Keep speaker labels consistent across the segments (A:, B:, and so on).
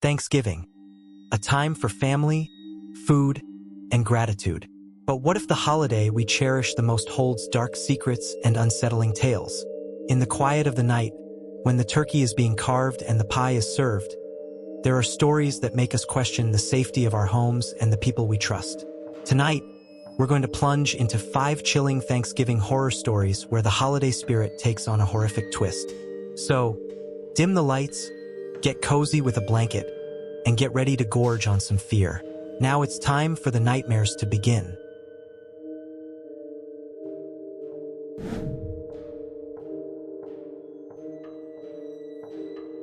A: Thanksgiving, a time for family, food, and gratitude. But what if the holiday we cherish the most holds dark secrets and unsettling tales? In the quiet of the night, when the turkey is being carved and the pie is served, there are stories that make us question the safety of our homes and the people we trust. Tonight, we're going to plunge into 5 chilling Thanksgiving horror stories where the holiday spirit takes on a horrific twist. So, dim the lights, get cozy with a blanket, and get ready to gorge on some fear. Now it's time for the nightmares to begin.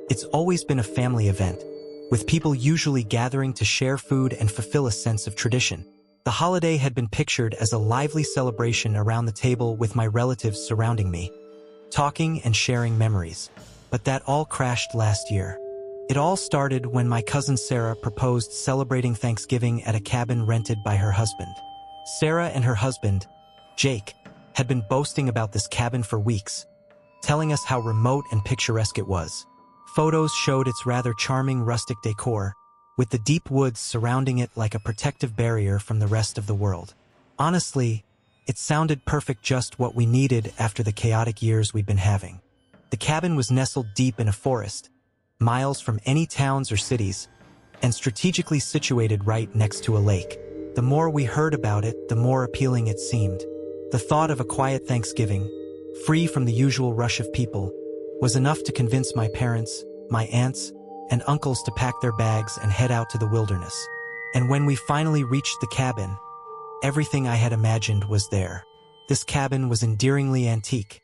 A: It's always been a family event, with people usually gathering to share food and fulfill a sense of tradition. The holiday had been pictured as a lively celebration around the table with my relatives surrounding me, talking and sharing memories. But that all crashed last year. It all started when my cousin Sarah proposed celebrating Thanksgiving at a cabin rented by her husband. Sarah and her husband, Jake, had been boasting about this cabin for weeks, telling us how remote and picturesque it was. Photos showed its rather charming rustic decor, with the deep woods surrounding it like a protective barrier from the rest of the world. Honestly, it sounded perfect, just what we needed after the chaotic years we'd been having. The cabin was nestled deep in a forest, miles from any towns or cities, and strategically situated right next to a lake. The more we heard about it, the more appealing it seemed. The thought of a quiet Thanksgiving, free from the usual rush of people, was enough to convince my parents, my aunts, and uncles to pack their bags and head out to the wilderness. And when we finally reached the cabin, everything I had imagined was there. This cabin was endearingly antique,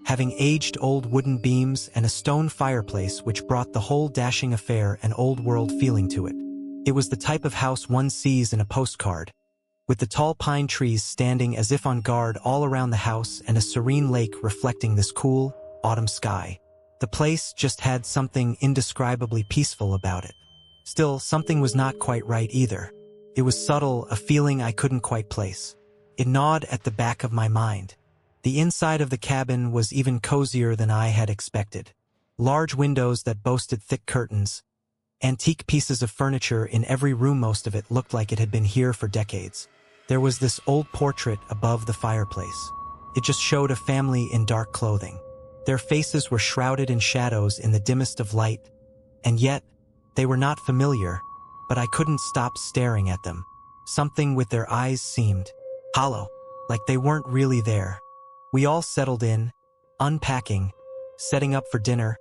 A: having aged old wooden beams and a stone fireplace which brought the whole dashing affair an old-world feeling to it. It was the type of house one sees in a postcard, with the tall pine trees standing as if on guard all around the house and a serene lake reflecting this cool, autumn sky. The place just had something indescribably peaceful about it. Still, something was not quite right either. It was subtle, a feeling I couldn't quite place. It gnawed at the back of my mind. The inside of the cabin was even cozier than I had expected. Large windows that boasted thick curtains, antique pieces of furniture in every room. Most of it looked like it had been here for decades. There was this old portrait above the fireplace. It just showed a family in dark clothing. Their faces were shrouded in shadows in the dimmest of light, and yet, they were not familiar, but I couldn't stop staring at them. Something with their eyes seemed hollow, like they weren't really there. We all settled in, unpacking, setting up for dinner,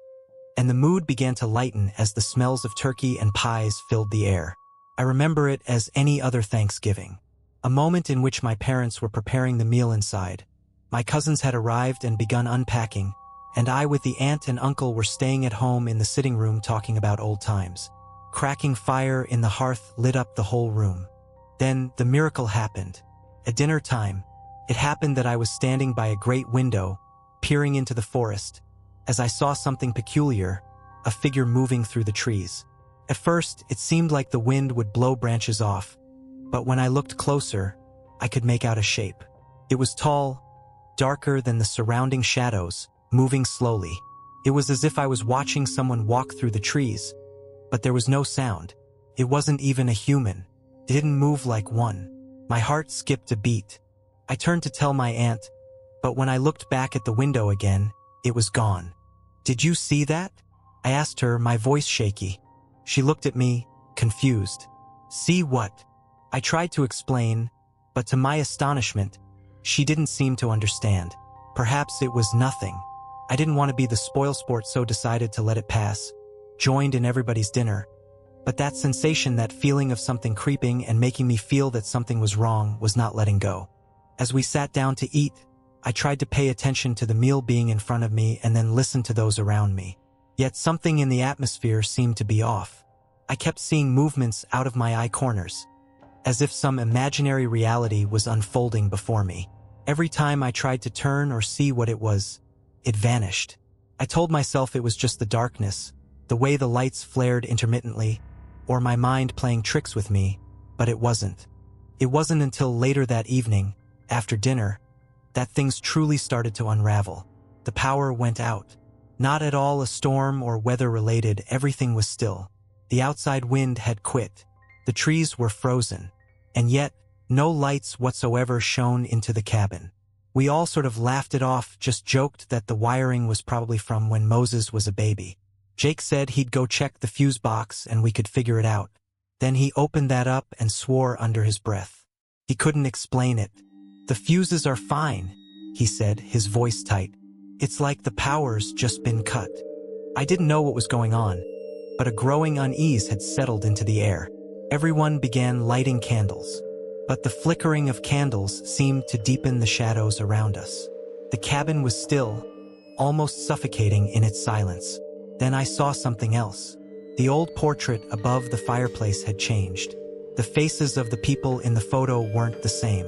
A: and the mood began to lighten as the smells of turkey and pies filled the air. I remember it as any other Thanksgiving, a moment in which my parents were preparing the meal inside. My cousins had arrived and begun unpacking, and I with the aunt and uncle were staying at home in the sitting room talking about old times. Cracking fire in the hearth lit up the whole room. Then the miracle happened. At dinner time, it happened that I was standing by a great window, peering into the forest, as I saw something peculiar, a figure moving through the trees. At first, it seemed like the wind would blow branches off, but when I looked closer, I could make out a shape. It was tall, darker than the surrounding shadows, moving slowly. It was as if I was watching someone walk through the trees, but there was no sound. It wasn't even a human. It didn't move like one. My heart skipped a beat. I turned to tell my aunt, but when I looked back at the window again, it was gone. "Did you see that?" I asked her, my voice shaky. She looked at me, confused. "See what?" I tried to explain, but to my astonishment, she didn't seem to understand. Perhaps it was nothing. I didn't want to be the spoilsport, so decided to let it pass, joined in everybody's dinner. But that sensation, that feeling of something creeping and making me feel that something was wrong, was not letting go. As we sat down to eat, I tried to pay attention to the meal being in front of me and then listen to those around me. Yet something in the atmosphere seemed to be off. I kept seeing movements out of my eye corners, as if some imaginary reality was unfolding before me. Every time I tried to turn or see what it was, it vanished. I told myself it was just the darkness, the way the lights flared intermittently, or my mind playing tricks with me, but it wasn't. It wasn't until later that evening, after dinner, that things truly started to unravel. The power went out. Not at all a storm or weather related, everything was still. The outside wind had quit. The trees were frozen. And yet, no lights whatsoever shone into the cabin. We all sort of laughed it off, just joked that the wiring was probably from when Moses was a baby. Jake said he'd go check the fuse box and we could figure it out. Then he opened that up and swore under his breath. He couldn't explain it. "The fuses are fine," he said, his voice tight. "It's like the power's just been cut." I didn't know what was going on, but a growing unease had settled into the air. Everyone began lighting candles. But the flickering of candles seemed to deepen the shadows around us. The cabin was still, almost suffocating in its silence. Then I saw something else. The old portrait above the fireplace had changed. The faces of the people in the photo weren't the same.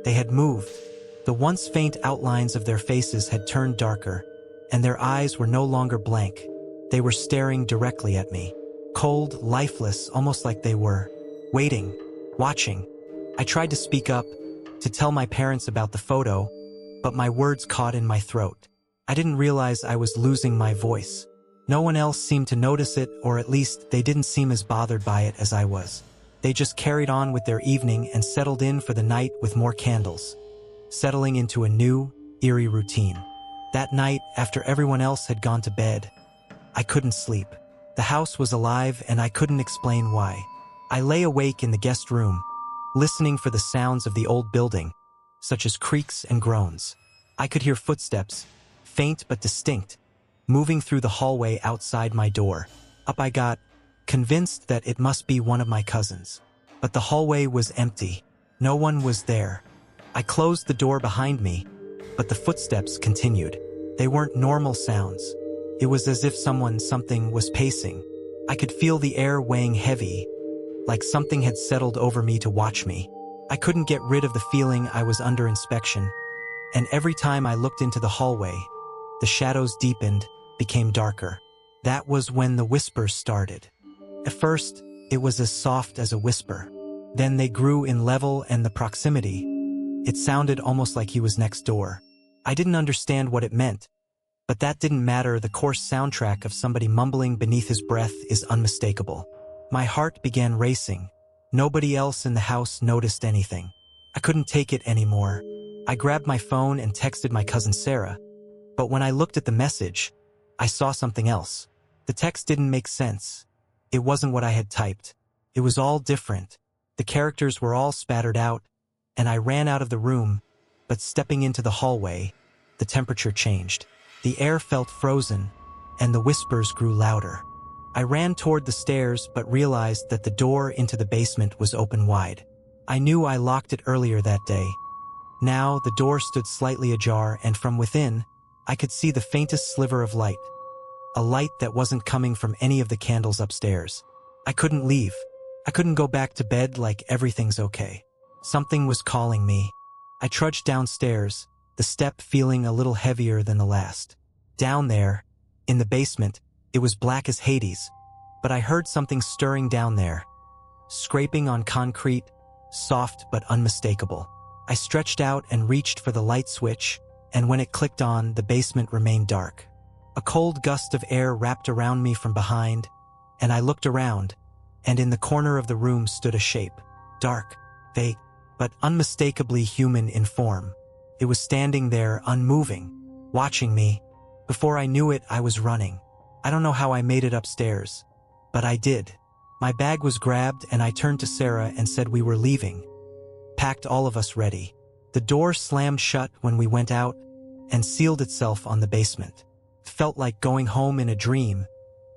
A: They had moved. The once faint outlines of their faces had turned darker, and their eyes were no longer blank. They were staring directly at me. Cold, lifeless, almost like they were waiting, watching. I tried to speak up, to tell my parents about the photo, but my words caught in my throat. I didn't realize I was losing my voice. No one else seemed to notice it, or at least they didn't seem as bothered by it as I was. They just carried on with their evening and settled in for the night with more candles, settling into a new, eerie routine. That night, after everyone else had gone to bed, I couldn't sleep. The house was alive and I couldn't explain why. I lay awake in the guest room, listening for the sounds of the old building, such as creaks and groans. I could hear footsteps, faint but distinct, moving through the hallway outside my door. Up I got, convinced that it must be one of my cousins. But the hallway was empty. No one was there. I closed the door behind me, but the footsteps continued. They weren't normal sounds. It was as if something was pacing. I could feel the air weighing heavy, like something had settled over me to watch me. I couldn't get rid of the feeling I was under inspection, and every time I looked into the hallway, the shadows deepened, became darker. That was when the whispers started. At first, it was as soft as a whisper. Then they grew in level and the proximity. It sounded almost like he was next door. I didn't understand what it meant, but that didn't matter. The coarse soundtrack of somebody mumbling beneath his breath is unmistakable. My heart began racing. Nobody else in the house noticed anything. I couldn't take it anymore. I grabbed my phone and texted my cousin Sarah, but when I looked at the message, I saw something else. The text didn't make sense. It wasn't what I had typed. It was all different. The characters were all spattered out, and I ran out of the room, but stepping into the hallway, the temperature changed. The air felt frozen, and the whispers grew louder. I ran toward the stairs but realized that the door into the basement was open wide. I knew I locked it earlier that day. Now the door stood slightly ajar, and from within, I could see the faintest sliver of light. A light that wasn't coming from any of the candles upstairs. I couldn't leave. I couldn't go back to bed like everything's okay. Something was calling me. I trudged downstairs, the step feeling a little heavier than the last. Down there, in the basement, it was black as Hades, but I heard something stirring down there. Scraping on concrete, soft but unmistakable. I stretched out and reached for the light switch, and when it clicked on, the basement remained dark. A cold gust of air wrapped around me from behind, and I looked around, and in the corner of the room stood a shape. Dark, vague, but unmistakably human in form. It was standing there, unmoving, watching me. Before I knew it, I was running. I don't know how I made it upstairs, but I did. My bag was grabbed, and I turned to Sarah and said we were leaving. Packed all of us ready. The door slammed shut when we went out and sealed itself on the basement. It felt like going home in a dream,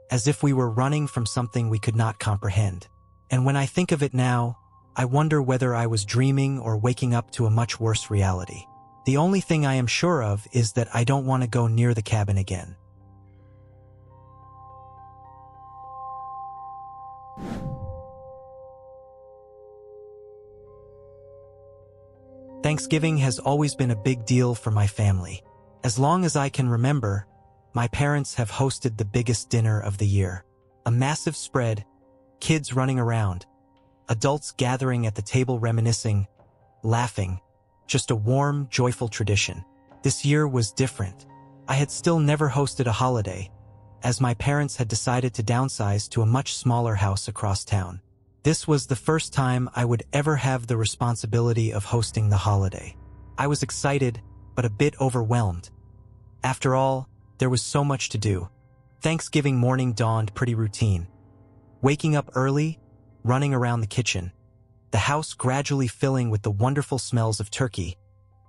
A: as if we were running from something we could not comprehend. And when I think of it now, I wonder whether I was dreaming or waking up to a much worse reality. The only thing I am sure of is that I don't want to go near the cabin again. Thanksgiving has always been a big deal for my family. As long as I can remember, my parents have hosted the biggest dinner of the year. A massive spread, kids running around, adults gathering at the table reminiscing, laughing, just a warm, joyful tradition. This year was different. I had still never hosted a holiday, as my parents had decided to downsize to a much smaller house across town. This was the first time I would ever have the responsibility of hosting the holiday. I was excited, but a bit overwhelmed. After all, there was so much to do. Thanksgiving morning dawned pretty routine. Waking up early, running around the kitchen, the house gradually filling with the wonderful smells of turkey,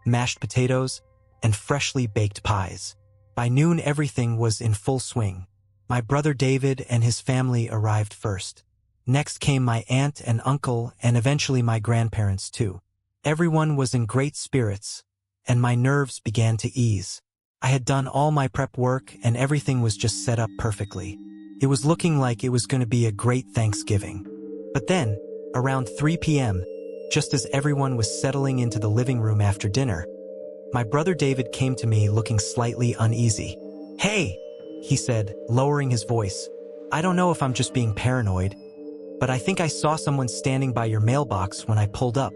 A: mashed potatoes, and freshly baked pies. By noon, everything was in full swing. My brother David and his family arrived first. Next came my aunt and uncle, and eventually my grandparents too. Everyone was in great spirits, and my nerves began to ease. I had done all my prep work, and everything was just set up perfectly. It was looking like it was going to be a great Thanksgiving. But then, around 3 p.m., just as everyone was settling into the living room after dinner, my brother David came to me looking slightly uneasy. "Hey," he said, lowering his voice. "I don't know if I'm just being paranoid, but I think I saw someone standing by your mailbox when I pulled up."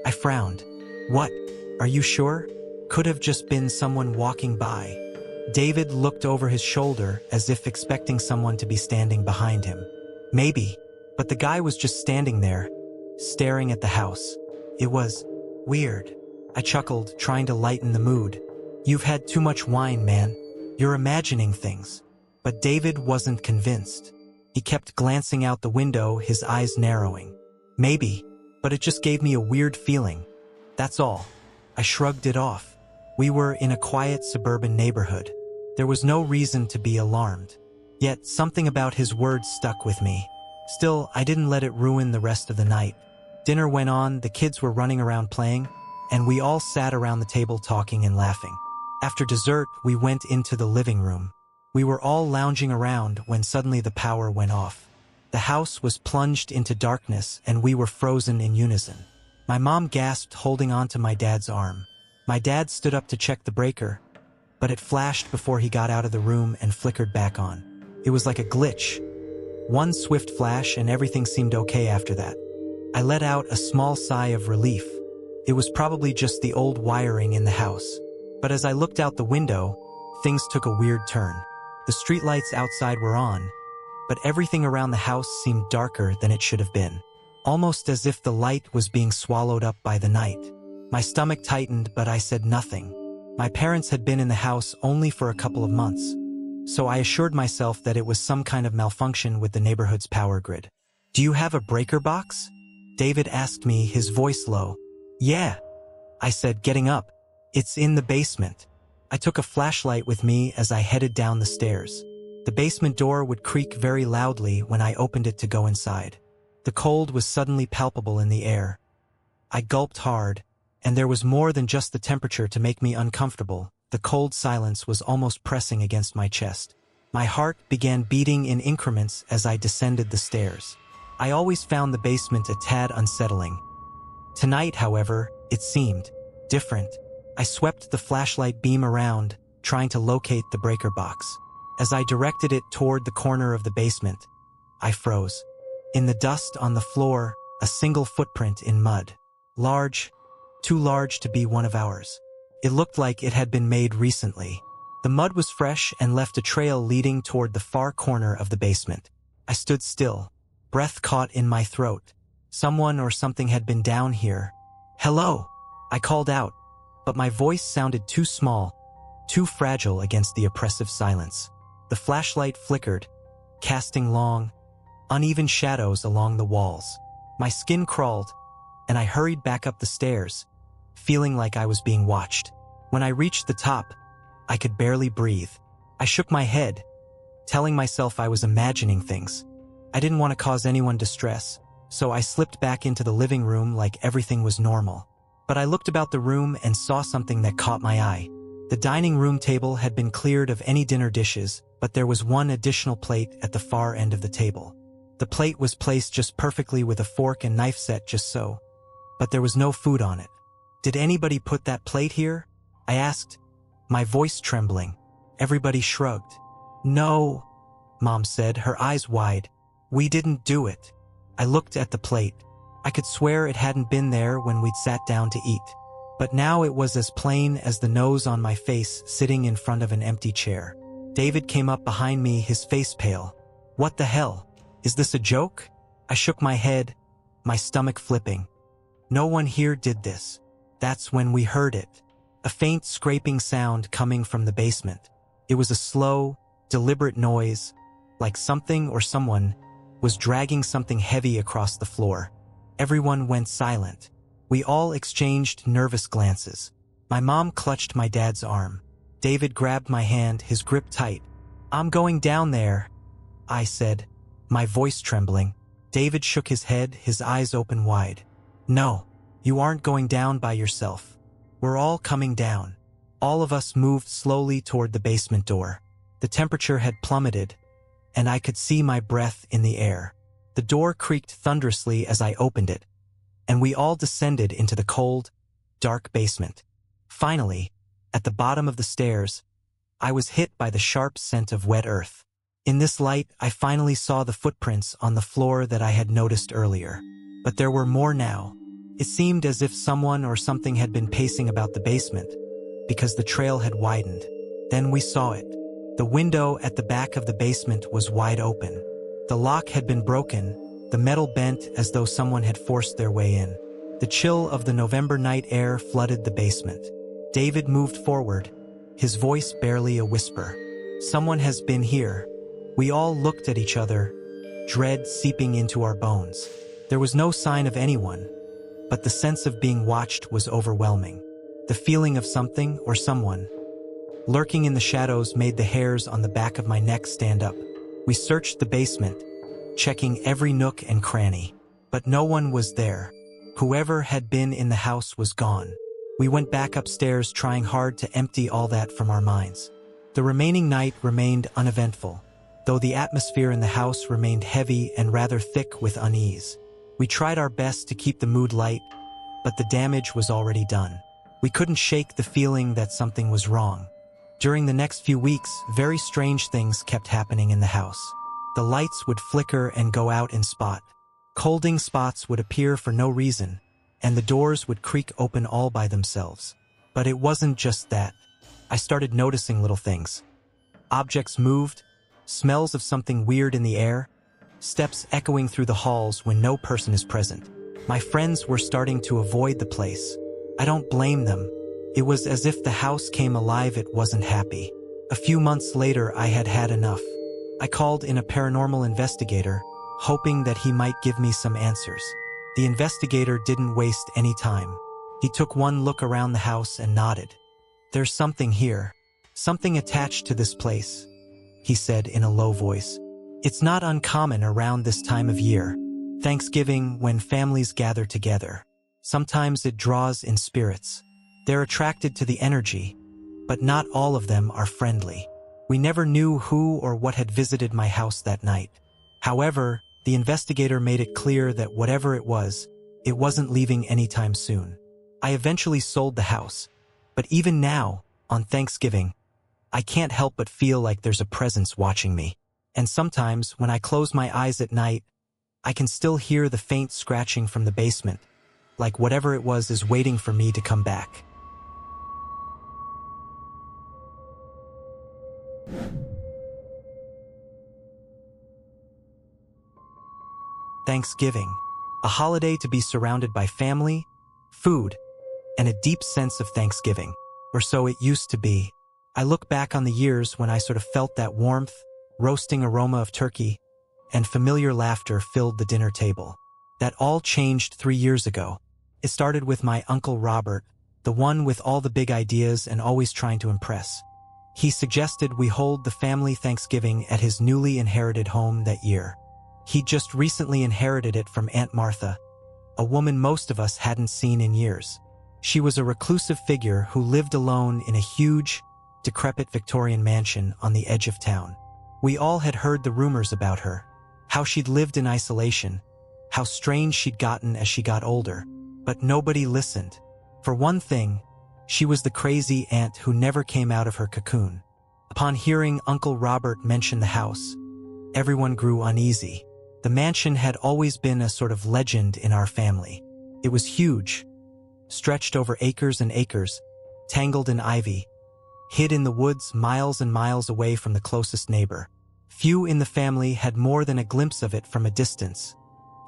A: I frowned. "What? Are you sure? Could have just been someone walking by." David looked over his shoulder as if expecting someone to be standing behind him. "Maybe, but the guy was just standing there, staring at the house. It was weird." I chuckled, trying to lighten the mood. "You've had too much wine, man. You're imagining things." But David wasn't convinced. He kept glancing out the window, his eyes narrowing. "Maybe, but it just gave me a weird feeling. That's all." I shrugged it off. We were in a quiet suburban neighborhood. There was no reason to be alarmed. Yet something about his words stuck with me. Still, I didn't let it ruin the rest of the night. Dinner went on, the kids were running around playing, and we all sat around the table talking and laughing. After dessert, we went into the living room. We were all lounging around when suddenly the power went off. The house was plunged into darkness, and we were frozen in unison. My mom gasped, holding onto my dad's arm. My dad stood up to check the breaker, but it flashed before he got out of the room and flickered back on. It was like a glitch. One swift flash and everything seemed okay after that. I let out a small sigh of relief. It was probably just the old wiring in the house. But as I looked out the window, things took a weird turn. The streetlights outside were on, but everything around the house seemed darker than it should have been. Almost as if the light was being swallowed up by the night. My stomach tightened, but I said nothing. My parents had been in the house only for a couple of months, so I assured myself that it was some kind of malfunction with the neighborhood's power grid. "Do you have a breaker box?" David asked me, his voice low. "Yeah," I said, getting up. "It's in the basement." I took a flashlight with me as I headed down the stairs. The basement door would creak very loudly when I opened it to go inside. The cold was suddenly palpable in the air. I gulped hard, and there was more than just the temperature to make me uncomfortable. The cold silence was almost pressing against my chest. My heart began beating in increments as I descended the stairs. I always found the basement a tad unsettling. Tonight, however, it seemed different. I swept the flashlight beam around, trying to locate the breaker box. As I directed it toward the corner of the basement, I froze. In the dust on the floor, a single footprint in mud. Large, too large to be one of ours. It looked like it had been made recently. The mud was fresh and left a trail leading toward the far corner of the basement. I stood still, breath caught in my throat. Someone or something had been down here. "Hello," I called out, but my voice sounded too small, too fragile against the oppressive silence. The flashlight flickered, casting long, uneven shadows along the walls. My skin crawled, and I hurried back up the stairs, feeling like I was being watched. When I reached the top, I could barely breathe. I shook my head, telling myself I was imagining things. I didn't want to cause anyone distress, so I slipped back into the living room like everything was normal. But I looked about the room and saw something that caught my eye. The dining room table had been cleared of any dinner dishes, but there was one additional plate at the far end of the table. The plate was placed just perfectly with a fork and knife set just so, but there was no food on it. "Did anybody put that plate here?" I asked, my voice trembling. Everybody shrugged. "No," Mom said, her eyes wide. "We didn't do it." I looked at the plate. I could swear it hadn't been there when we'd sat down to eat. But now it was as plain as the nose on my face sitting in front of an empty chair. David came up behind me, his face pale. "What the hell? Is this a joke?" I shook my head, my stomach flipping. "No one here did this." That's when we heard it. A faint scraping sound coming from the basement. It was a slow, deliberate noise, like something or someone was dragging something heavy across the floor. Everyone went silent. We all exchanged nervous glances. My mom clutched my dad's arm. David grabbed my hand, his grip tight. "I'm going down there," I said, my voice trembling. David shook his head, his eyes open wide. "No, you aren't going down by yourself. We're all coming down." All of us moved slowly toward the basement door. The temperature had plummeted, and I could see my breath in the air. The door creaked thunderously as I opened it, and we all descended into the cold, dark basement. Finally, at the bottom of the stairs, I was hit by the sharp scent of wet earth. In this light, I finally saw the footprints on the floor that I had noticed earlier. But there were more now. It seemed as if someone or something had been pacing about the basement, because the trail had widened. Then we saw it. The window at the back of the basement was wide open. The lock had been broken, the metal bent as though someone had forced their way in. The chill of the November night air flooded the basement. David moved forward, his voice barely a whisper. "Someone has been here." We all looked at each other, dread seeping into our bones. There was no sign of anyone, but the sense of being watched was overwhelming. The feeling of something or someone lurking in the shadows made the hairs on the back of my neck stand up. We searched the basement, checking every nook and cranny, but no one was there. Whoever had been in the house was gone. We went back upstairs, trying hard to empty all that from our minds. The remaining night remained uneventful, though the atmosphere in the house remained heavy and rather thick with unease. We tried our best to keep the mood light, but the damage was already done. We couldn't shake the feeling that something was wrong. During the next few weeks, very strange things kept happening in the house. The lights would flicker and go out in spot. Colding spots would appear for no reason, and the doors would creak open all by themselves. But it wasn't just that. I started noticing little things. Objects moved, smells of something weird in the air, steps echoing through the halls when no person is present. My friends were starting to avoid the place. I don't blame them. It was as if the house came alive. It wasn't happy. A few months later, I had had enough. I called in a paranormal investigator, hoping that he might give me some answers. The investigator didn't waste any time. He took one look around the house and nodded. "There's something here. Something attached to this place," he said in a low voice. "It's not uncommon around this time of year, Thanksgiving, when families gather together. Sometimes it draws in spirits. They're attracted to the energy, but not all of them are friendly." We never knew who or what had visited my house that night. However, the investigator made it clear that whatever it wasn't leaving anytime soon. I eventually sold the house, but even now, on Thanksgiving, I can't help but feel like there's a presence watching me. And sometimes, when I close my eyes at night, I can still hear the faint scratching from the basement, like whatever it was is waiting for me to come back. Thanksgiving, a holiday to be surrounded by family, food, and a deep sense of Thanksgiving. Or so it used to be. I look back on the years when I sort of felt that warmth, roasting aroma of turkey, and familiar laughter filled the dinner table. That all changed 3 years ago. It started with my Uncle Robert, the one with all the big ideas and always trying to impress. He suggested we hold the family Thanksgiving at his newly inherited home that year. He'd just recently inherited it from Aunt Martha, a woman most of us hadn't seen in years. She was a reclusive figure who lived alone in a huge, decrepit Victorian mansion on the edge of town. We all had heard the rumors about her, how she'd lived in isolation, how strange she'd gotten as she got older, but nobody listened. For one thing, she was the crazy aunt who never came out of her cocoon. Upon hearing Uncle Robert mention the house, everyone grew uneasy. The mansion had always been a sort of legend in our family. It was huge, stretched over acres and acres, tangled in ivy, hid in the woods miles and miles away from the closest neighbor. Few in the family had more than a glimpse of it from a distance,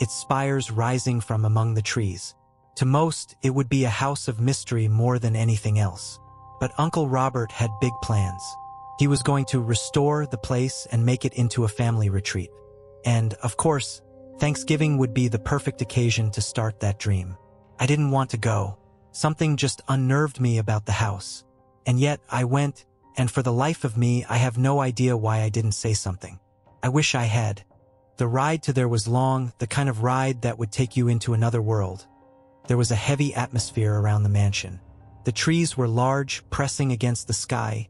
A: its spires rising from among the trees. To most, it would be a house of mystery more than anything else. But Uncle Robert had big plans. He was going to restore the place and make it into a family retreat. And, of course, Thanksgiving would be the perfect occasion to start that dream. I didn't want to go. Something just unnerved me about the house. And yet, I went, and for the life of me, I have no idea why I didn't say something. I wish I had. The ride to there was long, the kind of ride that would take you into another world. There was a heavy atmosphere around the mansion. The trees were large, pressing against the sky,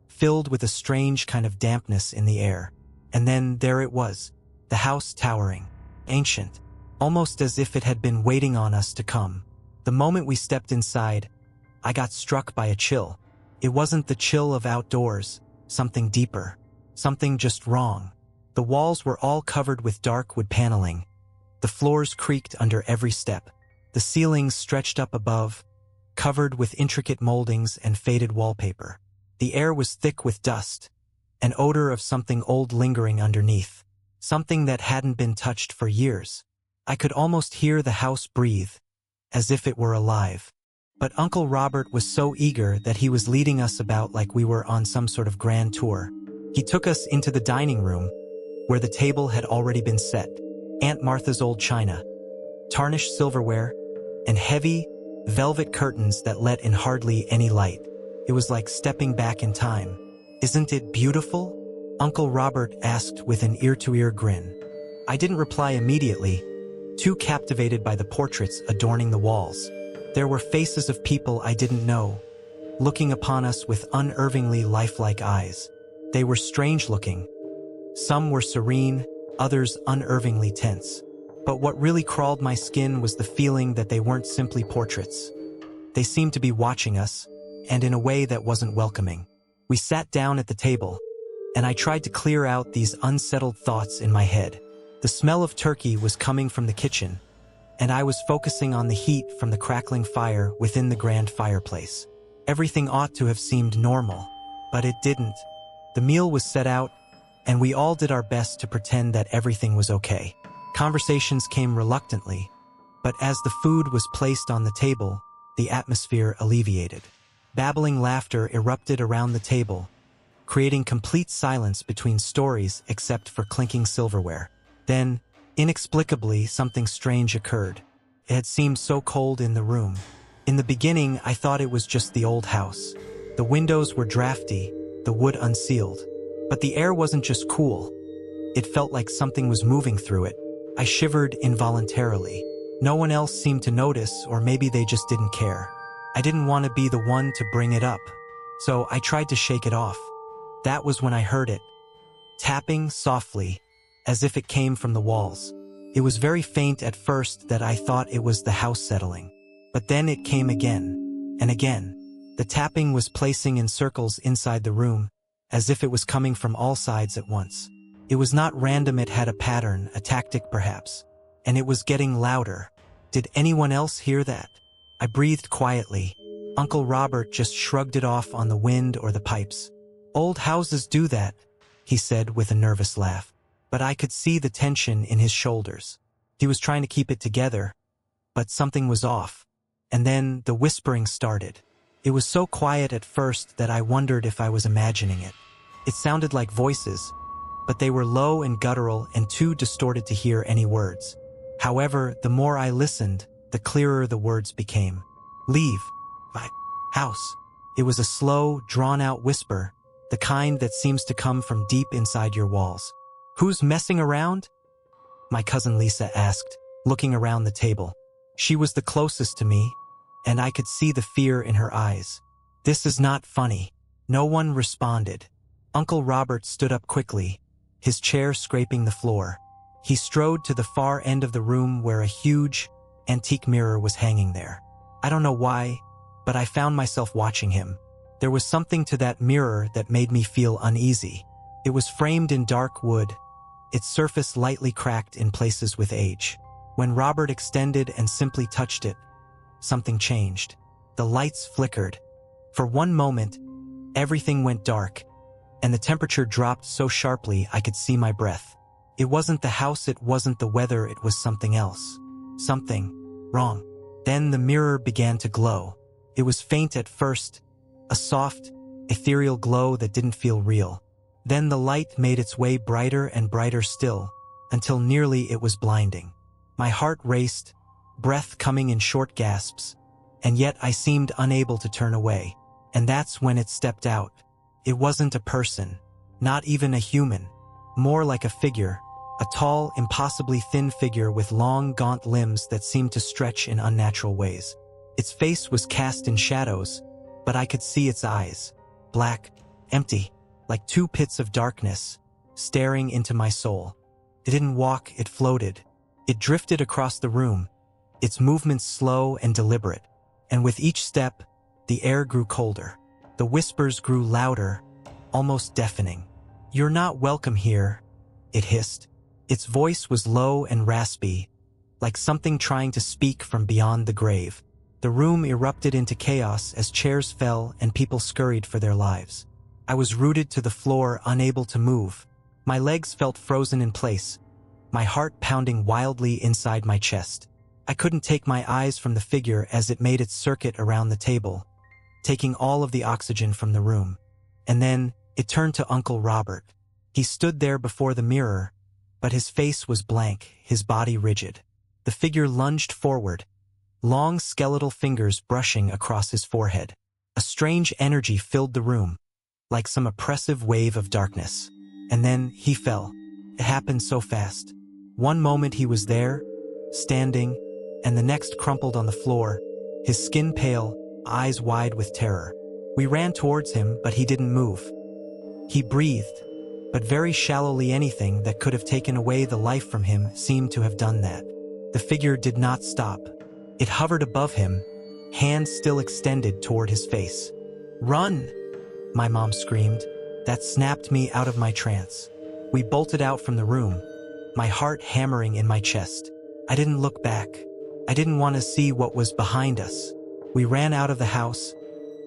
A: filled with a strange kind of dampness in the air. And then there it was, the house towering, ancient, almost as if it had been waiting on us to come. The moment we stepped inside, I got struck by a chill. It wasn't the chill of outdoors, something deeper, something just wrong. The walls were all covered with dark wood paneling. The floors creaked under every step. The ceilings stretched up above, covered with intricate moldings and faded wallpaper. The air was thick with dust, an odor of something old lingering underneath, something that hadn't been touched for years. I could almost hear the house breathe, as if it were alive. But Uncle Robert was so eager that he was leading us about like we were on some sort of grand tour. He took us into the dining room, where the table had already been set. Aunt Martha's old china, tarnished silverware, and heavy, velvet curtains that let in hardly any light. It was like stepping back in time. "Isn't it beautiful?" Uncle Robert asked with an ear-to-ear grin. I didn't reply immediately, too captivated by the portraits adorning the walls. There were faces of people I didn't know, looking upon us with unervingly lifelike eyes. They were strange-looking. Some were serene, others unervingly tense. But what really crawled my skin was the feeling that they weren't simply portraits. They seemed to be watching us, and in a way that wasn't welcoming. We sat down at the table, and I tried to clear out these unsettled thoughts in my head. The smell of turkey was coming from the kitchen, and I was focusing on the heat from the crackling fire within the grand fireplace. Everything ought to have seemed normal, but it didn't. The meal was set out, and we all did our best to pretend that everything was okay. Conversations came reluctantly, but as the food was placed on the table, the atmosphere alleviated. Babbling laughter erupted around the table, creating complete silence between stories except for clinking silverware. Then, inexplicably, something strange occurred. It had seemed so cold in the room. In the beginning, I thought it was just the old house. The windows were drafty, the wood unsealed. But the air wasn't just cool. It felt like something was moving through it. I shivered involuntarily. No one else seemed to notice, or maybe they just didn't care. I didn't want to be the one to bring it up, so I tried to shake it off. That was when I heard it, tapping softly, as if it came from the walls. It was very faint at first that I thought it was the house settling. But then it came again, and again. The tapping was placing in circles inside the room, as if it was coming from all sides at once. It was not random, it had a pattern, a tactic perhaps. And it was getting louder. Did anyone else hear that? I breathed quietly. Uncle Robert just shrugged it off on the wind or the pipes. "Old houses do that," he said with a nervous laugh. But I could see the tension in his shoulders. He was trying to keep it together, but something was off. And then the whispering started. It was so quiet at first that I wondered if I was imagining it. It sounded like voices, but they were low and guttural and too distorted to hear any words. However, the more I listened, the clearer the words became. "Leave my house." It was a slow, drawn-out whisper, the kind that seems to come from deep inside your walls. "Who's messing around?" my cousin Lisa asked, looking around the table. She was the closest to me, and I could see the fear in her eyes. "This is not funny." No one responded. Uncle Robert stood up quickly, his chair scraping the floor. He strode to the far end of the room where a huge, antique mirror was hanging there. I don't know why, but I found myself watching him. There was something to that mirror that made me feel uneasy. It was framed in dark wood, its surface lightly cracked in places with age. When Robert extended and simply touched it, something changed. The lights flickered. For one moment, Everything went dark, and the temperature dropped so sharply I could see my breath. It wasn't the house, it wasn't the weather, it was something else. Something wrong. Then the mirror began to glow. It was faint at first, a soft, ethereal glow that didn't feel real. Then the light made its way brighter and brighter still, until nearly it was blinding. My heart raced, breath coming in short gasps, and yet I seemed unable to turn away. And that's when it stepped out. It wasn't a person, not even a human, more like a figure, a tall, impossibly thin figure with long, gaunt limbs that seemed to stretch in unnatural ways. Its face was cast in shadows, but I could see its eyes, black, empty, like two pits of darkness, staring into my soul. It didn't walk, it floated. It drifted across the room, its movements slow and deliberate, and with each step, the air grew colder. The whispers grew louder, almost deafening. "You're not welcome here," it hissed. Its voice was low and raspy, like something trying to speak from beyond the grave. The room erupted into chaos as chairs fell and people scurried for their lives. I was rooted to the floor, unable to move. My legs felt frozen in place, my heart pounding wildly inside my chest. I couldn't take my eyes from the figure as it made its circuit around the table, taking all of the oxygen from the room. And then it turned to Uncle Robert. He stood there before the mirror, but his face was blank, his body rigid. The figure lunged forward, long skeletal fingers brushing across his forehead. A strange energy filled the room, like some oppressive wave of darkness. And then he fell. It happened so fast. One moment he was there, standing, and the next crumpled on the floor, his skin pale, eyes wide with terror. We ran towards him, but he didn't move. He breathed, but very shallowly. Anything that could have taken away the life from him seemed to have done that. The figure did not stop. It hovered above him, hands still extended toward his face. "Run!" my mom screamed. That snapped me out of my trance. We bolted out from the room, my heart hammering in my chest. I didn't look back. I didn't want to see what was behind us. We ran out of the house,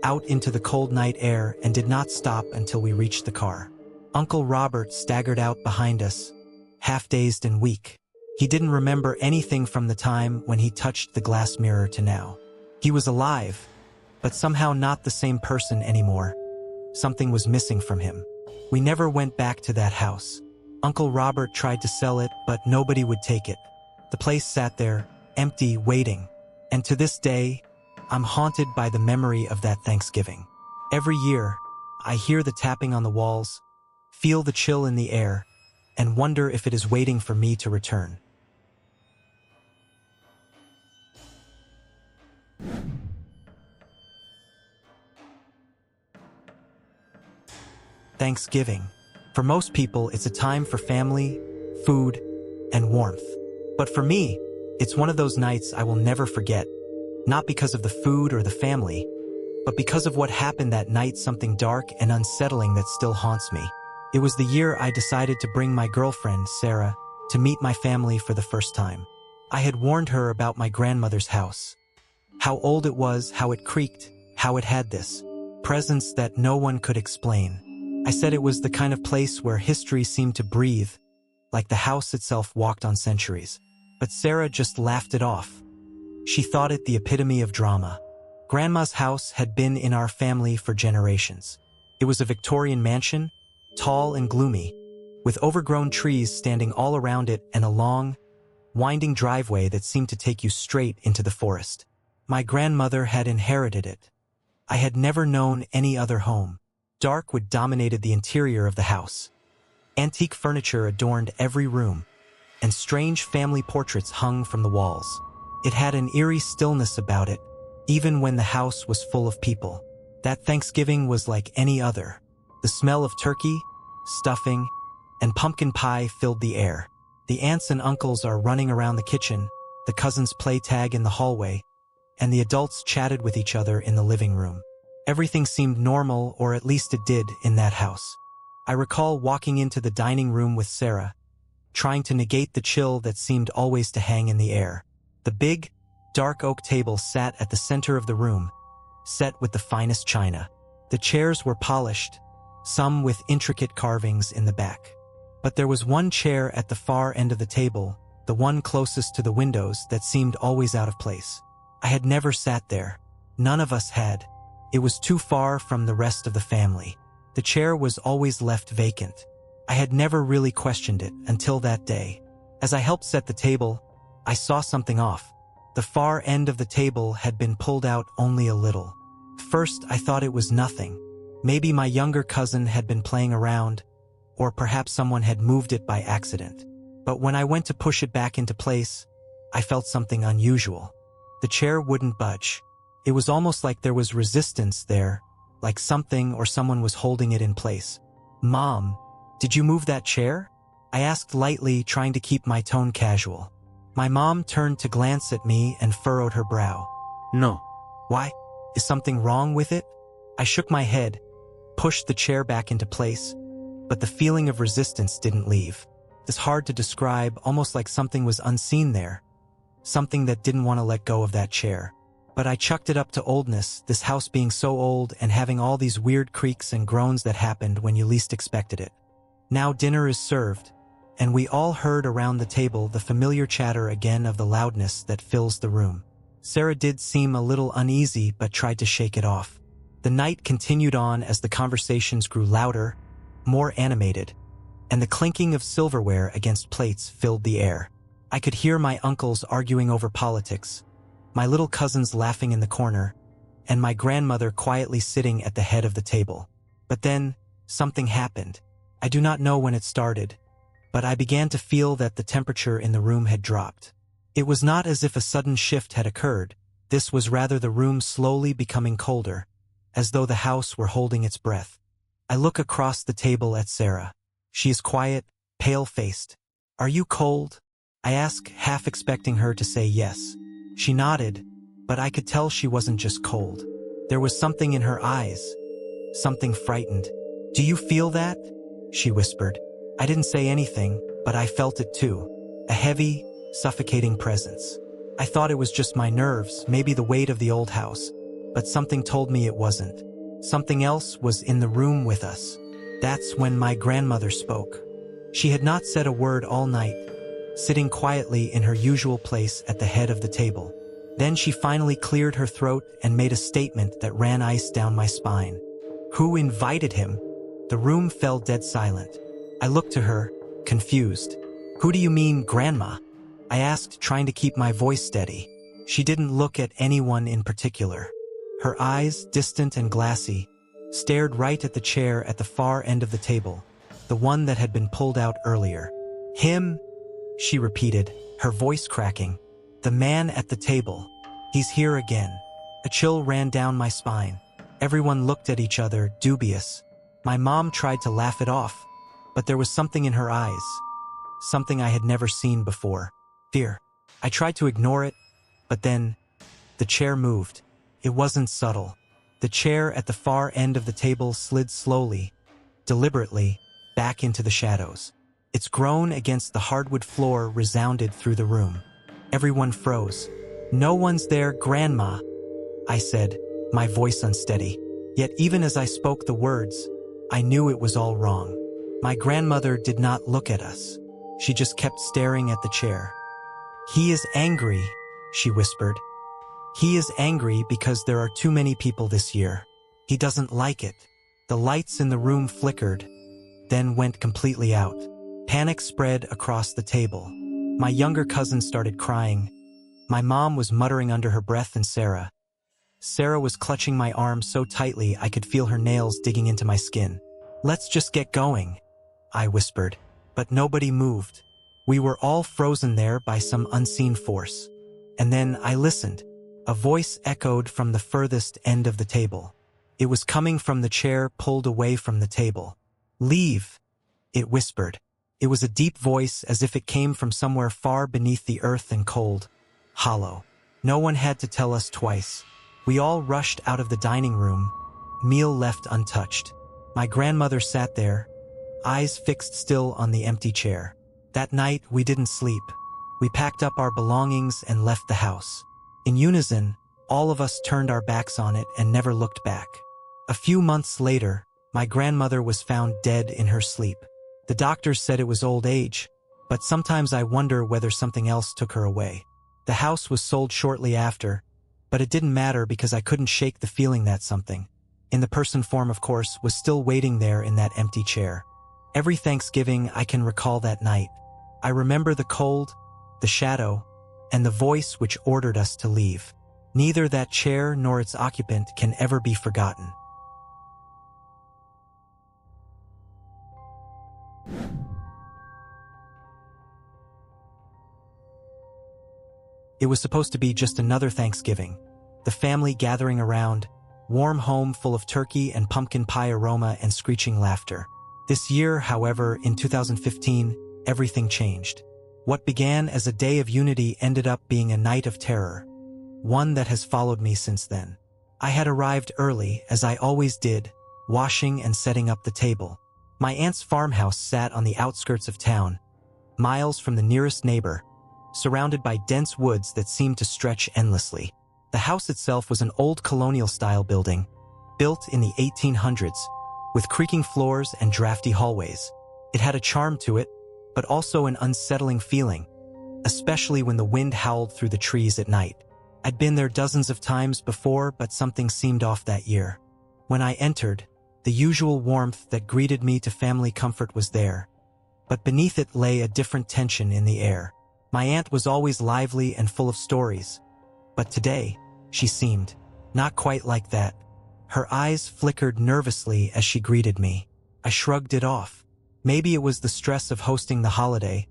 A: out into the cold night air, and did not stop until we reached the car. Uncle Robert staggered out behind us, half-dazed and weak. He didn't remember anything from the time when he touched the glass mirror to now. He was alive, but somehow not the same person anymore. Something was missing from him. We never went back to that house. Uncle Robert tried to sell it, but nobody would take it. The place sat there, empty, waiting. And to this day, I'm haunted by the memory of that Thanksgiving. Every year, I hear the tapping on the walls, feel the chill in the air, and wonder if it is waiting for me to return. Thanksgiving. For most people, it's a time for family, food, and warmth. But for me, it's one of those nights I will never forget. Not because of the food or the family, but because of what happened that night, something dark and unsettling that still haunts me. It was the year I decided to bring my girlfriend, Sarah, to meet my family for the first time. I had warned her about my grandmother's house. How old it was, how it creaked, how it had this presence that no one could explain. I said it was the kind of place where history seemed to breathe, like the house itself walked on centuries. But Sarah just laughed it off. She thought it the epitome of drama. Grandma's house had been in our family for generations. It was a Victorian mansion, tall and gloomy, with overgrown trees standing all around it and a long, winding driveway that seemed to take you straight into the forest. My grandmother had inherited it. I had never known any other home. Dark wood dominated the interior of the house. Antique furniture adorned every room, and strange family portraits hung from the walls. It had an eerie stillness about it, even when the house was full of people. That Thanksgiving was like any other. The smell of turkey, stuffing, and pumpkin pie filled the air. The aunts and uncles are running around the kitchen, the cousins play tag in the hallway, and the adults chatted with each other in the living room. Everything seemed normal, or at least it did, in that house. I recall walking into the dining room with Sarah, trying to negate the chill that seemed always to hang in the air. The big, dark oak table sat at the center of the room, set with the finest china. The chairs were polished, some with intricate carvings in the back. But there was one chair at the far end of the table, the one closest to the windows, that seemed always out of place. I had never sat there. None of us had. It was too far from the rest of the family. The chair was always left vacant. I had never really questioned it until that day. As I helped set the table, I saw something off. The far end of the table had been pulled out only a little. First, I thought it was nothing. Maybe my younger cousin had been playing around, or perhaps someone had moved it by accident. But when I went to push it back into place, I felt something unusual. The chair wouldn't budge. It was almost like there was resistance there, like something or someone was holding it in place. "Mom, did you move that chair?" I asked lightly, trying to keep my tone casual. My mom turned to glance at me and furrowed her brow.
B: No.
A: "Why? Is something wrong with it?" I shook my head, pushed the chair back into place, but the feeling of resistance didn't leave. It's hard to describe, almost like something was unseen there. Something that didn't want to let go of that chair. But I chucked it up to oldness, this house being so old and having all these weird creaks and groans that happened when you least expected it. Now dinner is served, and we all heard around the table the familiar chatter again of the loudness that fills the room. Sarah did seem a little uneasy but tried to shake it off. The night continued on as the conversations grew louder, more animated, and the clinking of silverware against plates filled the air. I could hear my uncles arguing over politics, my little cousins laughing in the corner, and my grandmother quietly sitting at the head of the table. But then, something happened. I do not know when it started, but I began to feel that the temperature in the room had dropped. It was not as if a sudden shift had occurred. This was rather the room slowly becoming colder, as though the house were holding its breath. I look across the table at Sarah. She is quiet, pale-faced. "Are you cold?" I ask, half expecting her to say yes. She nodded, but I could tell she wasn't just cold. There was something in her eyes, something frightened. "Do you feel that?" she whispered. I didn't say anything, but I felt it too. A heavy, suffocating presence. I thought it was just my nerves, maybe the weight of the old house, but something told me it wasn't. Something else was in the room with us. That's when my grandmother spoke. She had not said a word all night, sitting quietly in her usual place at the head of the table. Then she finally cleared her throat and made a statement that ran ice down my spine. "Who invited him?" The room fell dead silent. I looked to her, confused. "Who do you mean, Grandma?" I asked, trying to keep my voice steady. She didn't look at anyone in particular. Her eyes, distant and glassy, stared right at the chair at the far end of the table, the one that had been pulled out earlier. "Him?" she repeated, her voice cracking. "The man at the table. He's here again." A chill ran down my spine. Everyone looked at each other, dubious. My mom tried to laugh it off, but there was something in her eyes, something I had never seen before. Fear. I tried to ignore it, but then the chair moved. It wasn't subtle. The chair at the far end of the table slid slowly, deliberately, back into the shadows. Its groan against the hardwood floor resounded through the room. Everyone froze. "No one's there, Grandma," I said, my voice unsteady. Yet even as I spoke the words, I knew it was all wrong. My grandmother did not look at us. She just kept staring at the chair. "He is angry," she whispered. "He is angry because there are too many people this year. He doesn't like it." The lights in the room flickered, then went completely out. Panic spread across the table. My younger cousin started crying. My mom was muttering under her breath, and Sarah was clutching my arm so tightly I could feel her nails digging into my skin. "Let's just get going," I whispered, but nobody moved. We were all frozen there by some unseen force. And then I listened. A voice echoed from the furthest end of the table. It was coming from the chair pulled away from the table. "Leave," it whispered. It was a deep voice, as if it came from somewhere far beneath the earth and cold, hollow. No one had to tell us twice. We all rushed out of the dining room, meal left untouched. My grandmother sat there, eyes fixed still on the empty chair. That night, we didn't sleep. We packed up our belongings and left the house. In unison, all of us turned our backs on it and never looked back. A few months later, my grandmother was found dead in her sleep. The doctors said it was old age, but sometimes I wonder whether something else took her away. The house was sold shortly after, but it didn't matter because I couldn't shake the feeling that something, in the person form of course, was still waiting there in that empty chair. Every Thanksgiving I can recall that night. I remember the cold, the shadow, and the voice which ordered us to leave. Neither that chair nor its occupant can ever be forgotten. It was supposed to be just another Thanksgiving, the family gathering around, warm home full of turkey and pumpkin pie aroma and screeching laughter. This year, however, in 2015, everything changed. What began as a day of unity ended up being a night of terror, one that has followed me since then. I had arrived early, as I always did, washing and setting up the table. My aunt's farmhouse sat on the outskirts of town, miles from the nearest neighbor, surrounded by dense woods that seemed to stretch endlessly. The house itself was an old colonial-style building, built in the 1800s, with creaking floors and drafty hallways. It had a charm to it, but also an unsettling feeling, especially when the wind howled through the trees at night. I'd been there dozens of times before, but something seemed off that year. When I entered, the usual warmth that greeted me to family comfort was there, but beneath it lay a different tension in the air. My aunt was always lively and full of stories, but today, she seemed not quite like that. Her eyes flickered nervously as she greeted me. I shrugged it off. Maybe it was the stress of hosting the holiday,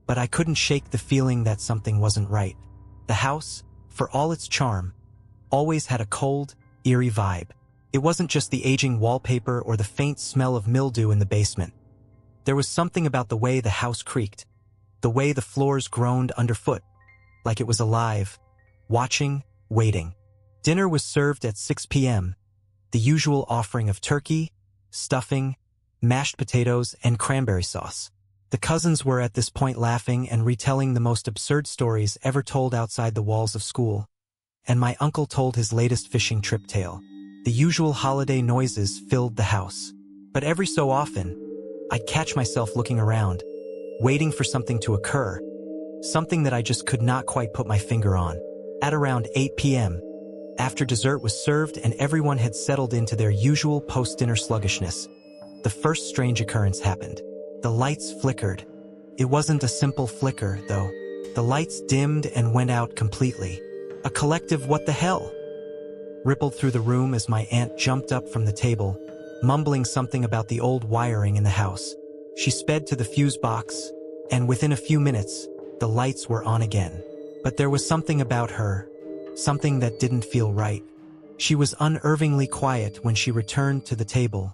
A: but I couldn't shake the feeling that something wasn't right. The house, for all its charm, always had a cold, eerie vibe. It wasn't just the aging wallpaper or the faint smell of mildew in the basement. There was something about the way the house creaked, the way the floors groaned underfoot, like it was alive, watching, waiting. Dinner was served at 6 p.m., the usual offering of turkey, stuffing, mashed potatoes, and cranberry sauce. The cousins were at this point laughing and retelling the most absurd stories ever told outside the walls of school, and my uncle told his latest fishing trip tale. The usual holiday noises filled the house. But every so often, I'd catch myself looking around, waiting for something to occur, something that I just could not quite put my finger on. At around 8 p.m., after dessert was served and everyone had settled into their usual post-dinner sluggishness, the first strange occurrence happened. The lights flickered. It wasn't a simple flicker, though. The lights dimmed and went out completely. A collective "what the hell?" rippled through the room as my aunt jumped up from the table, mumbling something about the old wiring in the house. She sped to the fuse box, and within a few minutes, the lights were on again. But there was something about her, something that didn't feel right. She was unnervingly quiet when she returned to the table,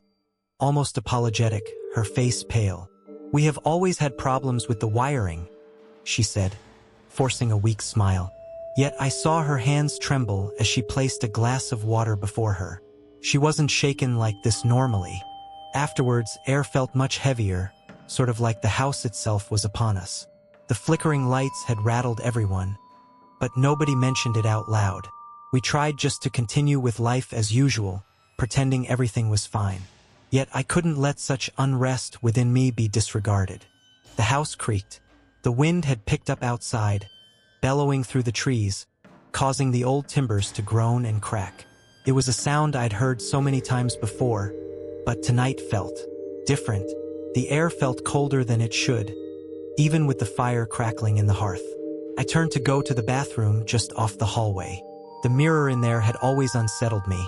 A: almost apologetic, her face pale. "We have always had problems with the wiring," she said, forcing a weak smile. Yet I saw her hands tremble as she placed a glass of water before her. She wasn't shaken like this normally. Afterwards, air felt much heavier, sort of like the house itself was upon us. The flickering lights had rattled everyone, but nobody mentioned it out loud. We tried just to continue with life as usual, pretending everything was fine. Yet I couldn't let such unrest within me be disregarded. The house creaked. The wind had picked up outside, bellowing through the trees, causing the old timbers to groan and crack. It was a sound I'd heard so many times before, but tonight felt different. The air felt colder than it should, even with the fire crackling in the hearth. I turned to go to the bathroom just off the hallway. The mirror in there had always unsettled me.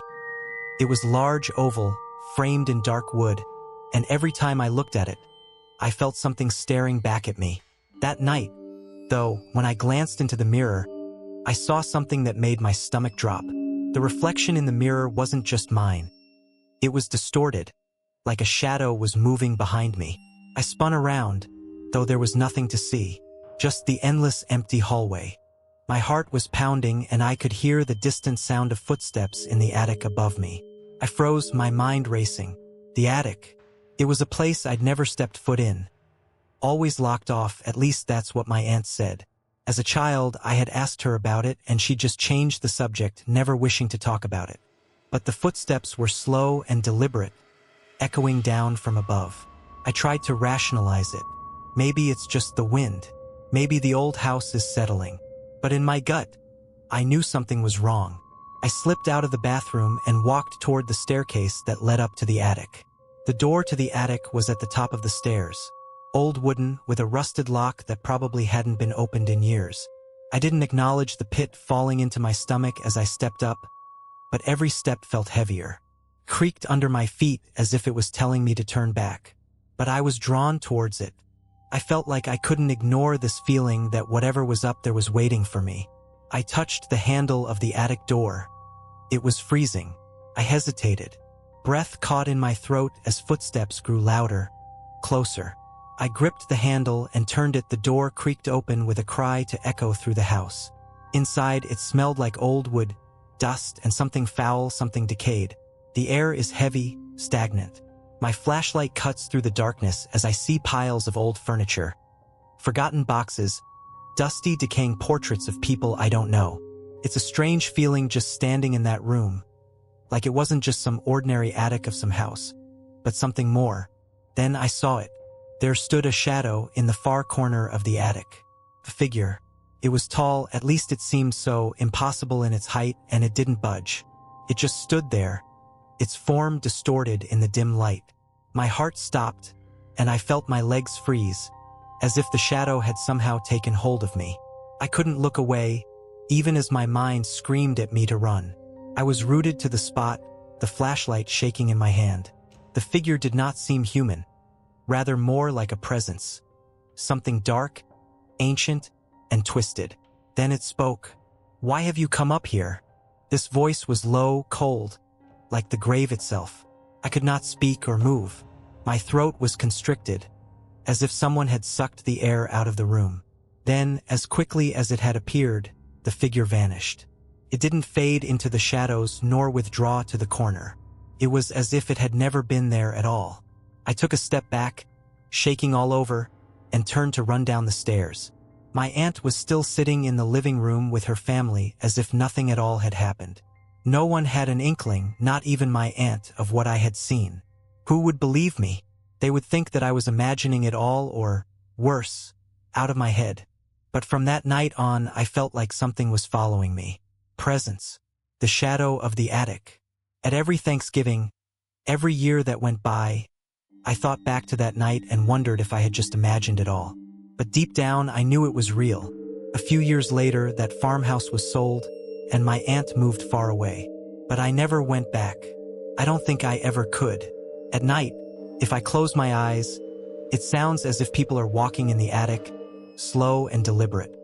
A: It was large, oval, framed in dark wood, and every time I looked at it, I felt something staring back at me. That night, though, when I glanced into the mirror, I saw something that made my stomach drop. The reflection in the mirror wasn't just mine. It was distorted, like a shadow was moving behind me. I spun around, though there was nothing to see, just the endless empty hallway. My heart was pounding and I could hear the distant sound of footsteps in the attic above me. I froze, my mind racing. The attic. It was a place I'd never stepped foot in. Always locked off, at least that's what my aunt said. As a child, I had asked her about it and she just changed the subject, never wishing to talk about it. but the footsteps were slow and deliberate, echoing down from above. I tried to rationalize it. Maybe it's just the wind. Maybe the old house is settling. But in my gut, I knew something was wrong. I slipped out of the bathroom and walked toward the staircase that led up to the attic. The door to the attic was at the top of the stairs, old wooden with a rusted lock that probably hadn't been opened in years. I didn't acknowledge the pit falling into my stomach as I stepped up, but every step felt heavier, creaked under my feet as if it was telling me to turn back. But I was drawn towards it. I felt like I couldn't ignore this feeling that whatever was up there was waiting for me. I touched the handle of the attic door. It was freezing. I hesitated. Breath caught in my throat as footsteps grew louder, closer. I gripped the handle and turned it. The door creaked open with a cry to echo through the house. Inside, it smelled like old wood, dust, and something foul, something decayed. The air is heavy, stagnant. My flashlight cuts through the darkness as I see piles of old furniture, forgotten boxes, dusty, decaying portraits of people I don't know. It's a strange feeling just standing in that room, like it wasn't just some ordinary attic of some house, but something more. Then I saw it. There stood a shadow in the far corner of the attic. A figure. It was tall, at least it seemed so, impossible in its height, and it didn't budge. It just stood there, its form distorted in the dim light. My heart stopped, and I felt my legs freeze, as if the shadow had somehow taken hold of me. I couldn't look away, even as my mind screamed at me to run. I was rooted to the spot, the flashlight shaking in my hand. The figure did not seem human, rather more like a presence. Something dark, ancient, and twisted. Then it spoke. "Why have you come up here?" This voice was low, cold, like the grave itself. I could not speak or move. My throat was constricted, as if someone had sucked the air out of the room. Then, as quickly as it had appeared, the figure vanished. It didn't fade into the shadows nor withdraw to the corner. It was as if it had never been there at all. I took a step back, shaking all over, and turned to run down the stairs. My aunt was still sitting in the living room with her family as if nothing at all had happened. No one had an inkling, not even my aunt, of what I had seen. Who would believe me? They would think that I was imagining it all, or, worse, out of my head. But from that night on, I felt like something was following me. Presence. The shadow of the attic. At every Thanksgiving, every year that went by, I thought back to that night and wondered if I had just imagined it all. But deep down, I knew it was real. A few years later, that farmhouse was sold, and my aunt moved far away. But I never went back. I don't think I ever could. At night, if I close my eyes, it sounds as if people are walking in the attic, slow and deliberate.